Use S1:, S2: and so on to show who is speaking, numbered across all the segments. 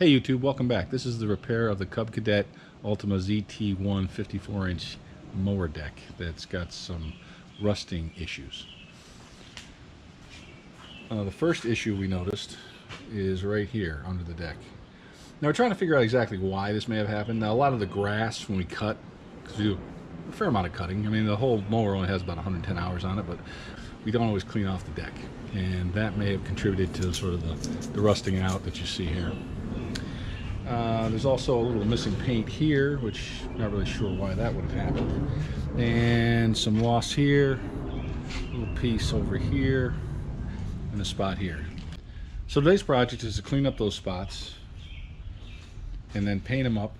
S1: Hey YouTube, welcome back. This is the repair of the Cub Cadet Ultima ZT1 54-inch mower deck that's got some rusting issues. The first issue we noticed is right here under the deck. Now we're trying to figure out exactly why this may have happened. Now a lot of the grass when we cut, because we do a fair amount of cutting, I mean the whole mower only has about 110 hours on it, but we don't always clean off the deck. And that may have contributed to sort of the rusting out that you see here. There's also a little missing paint here, which I'm not really sure why that would have happened. And some loss here, a little piece over here, and a spot here. So today's project is to clean up those spots and then paint them up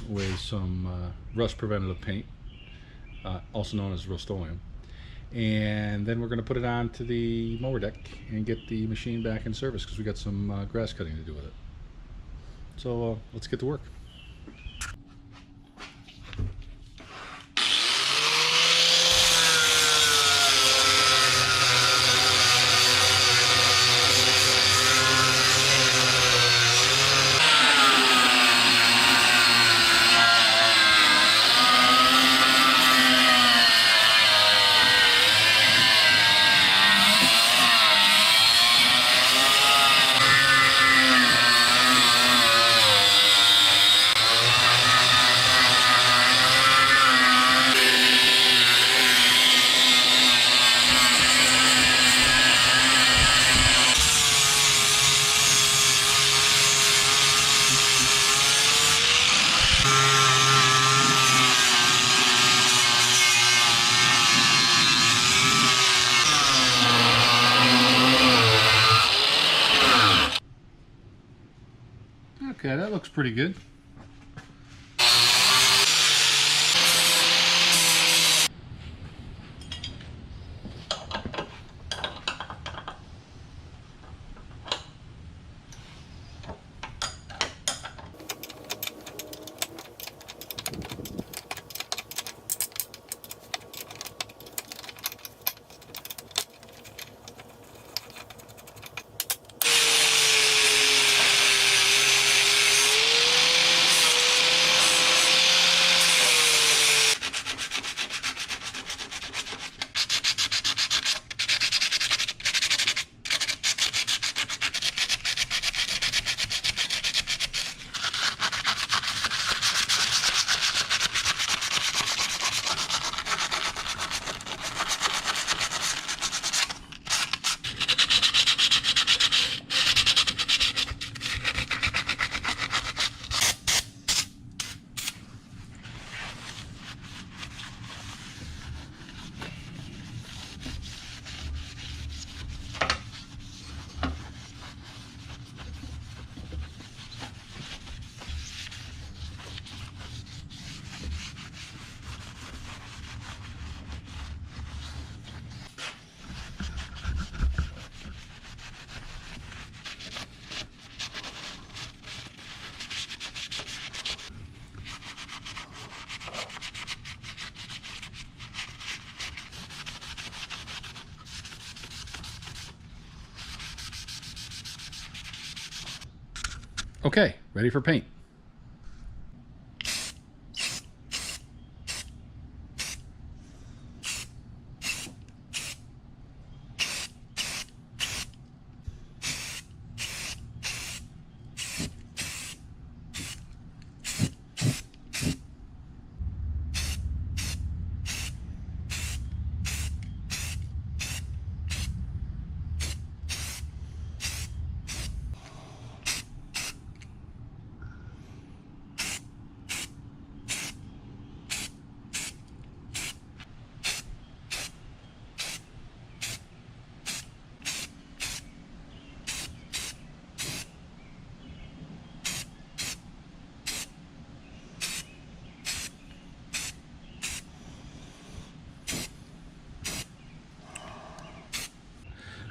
S1: with some rust preventative paint, also known as Rust-Oleum. And then we're going to put it onto the mower deck and get the machine back in service because we got some grass cutting to do with it. So let's get to work. Okay, that looks pretty good. Okay, ready for paint.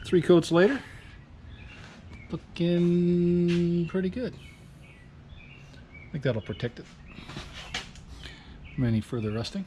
S1: Three coats later, looking pretty good. I think that'll protect it from any further rusting.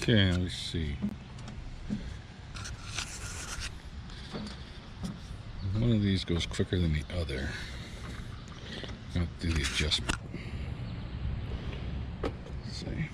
S1: Okay, let's see. One of these goes quicker than the other. I'll have to do the adjustment. Let's see.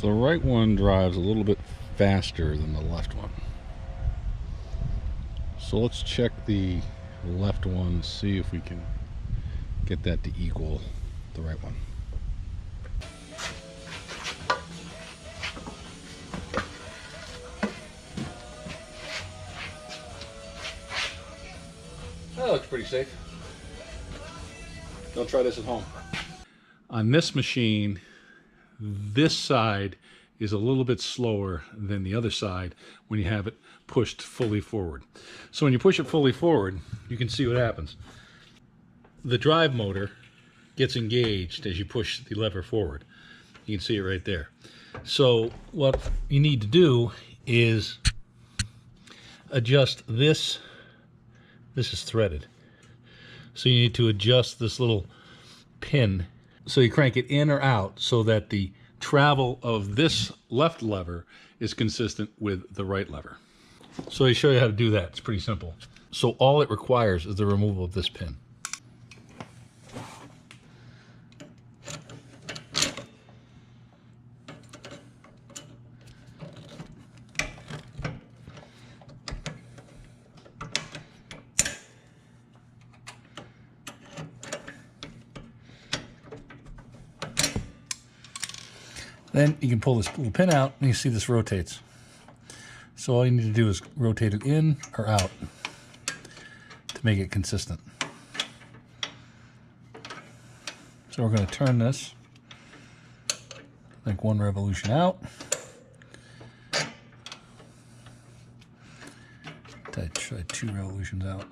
S1: The right one drives a little bit faster than the left one. So let's check the left one, see if we can get that to equal the right one. That looks pretty safe. Don't try this at home. On this machine, this side is a little bit slower than the other side when you have it pushed fully forward. So when you push it fully forward, you can see what happens. The drive motor gets engaged as you push the lever forward. You can see it right there. So what you need to do is adjust this. This is threaded. So you need to adjust this little pin. So you crank it in or out so that the travel of this left lever is consistent with the right lever. So I show you how to do that. It's pretty simple. So all it requires is the removal of this pin. Then you can pull this little pin out and you see this rotates. So all you need to do is rotate it in or out to make it consistent. So we're going to turn this, like 1 revolution out. Try 2 revolutions out.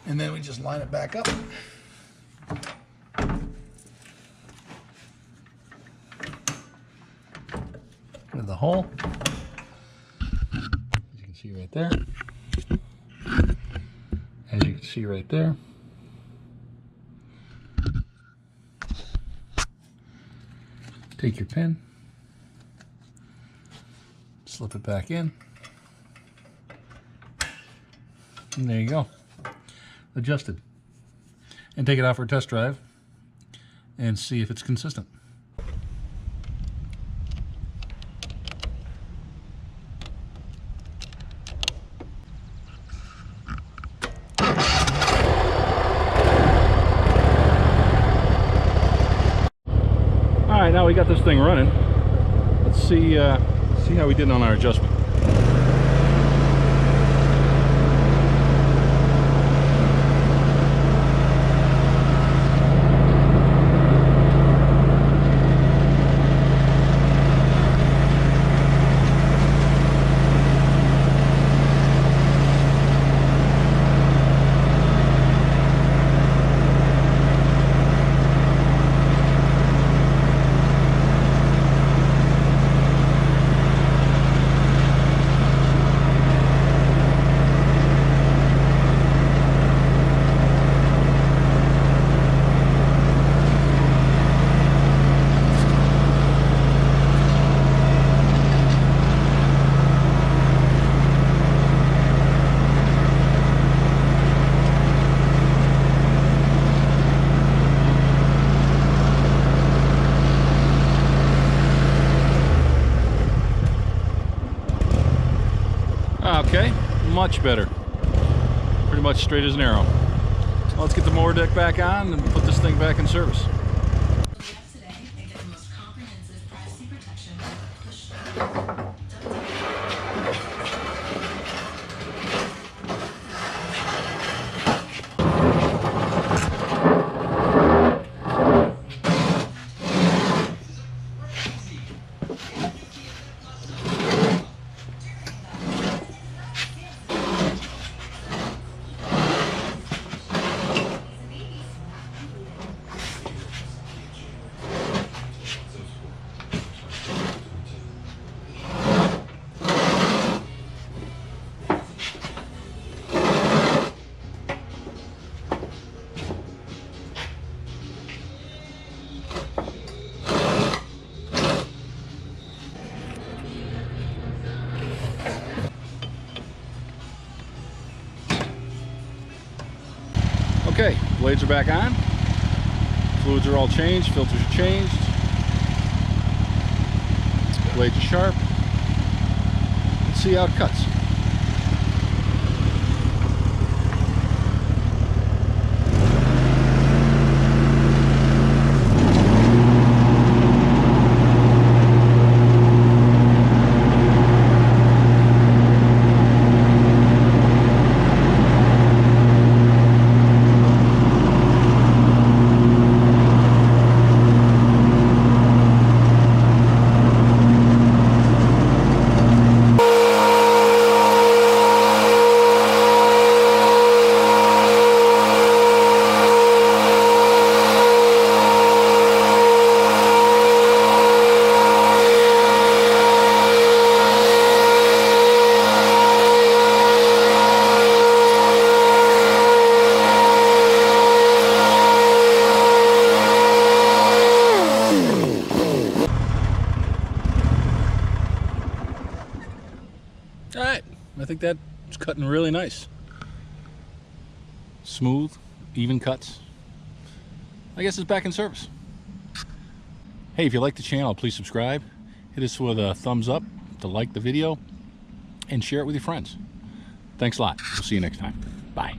S1: And then we just line it back up. Into the hole, as you can see right there. As you can see right there. Take your pin, slip it back in, and there you go, adjusted. And take it out for a test drive and see if it's consistent. Alright, now we got this thing running. Let's see how we did on our adjustment. much better. Pretty much straight as an arrow. Well, let's get the mower deck back on and put this thing back in service. Okay, blades are back on. Fluids are all changed, filters are changed. Blades are sharp. Let's see how it cuts. Alright, I think that's cutting really nice. Smooth, even cuts. I guess it's back in service. Hey, if you like the channel, please subscribe. Hit us with a thumbs up to like the video and share it with your friends. Thanks a lot. We'll see you next time. Bye.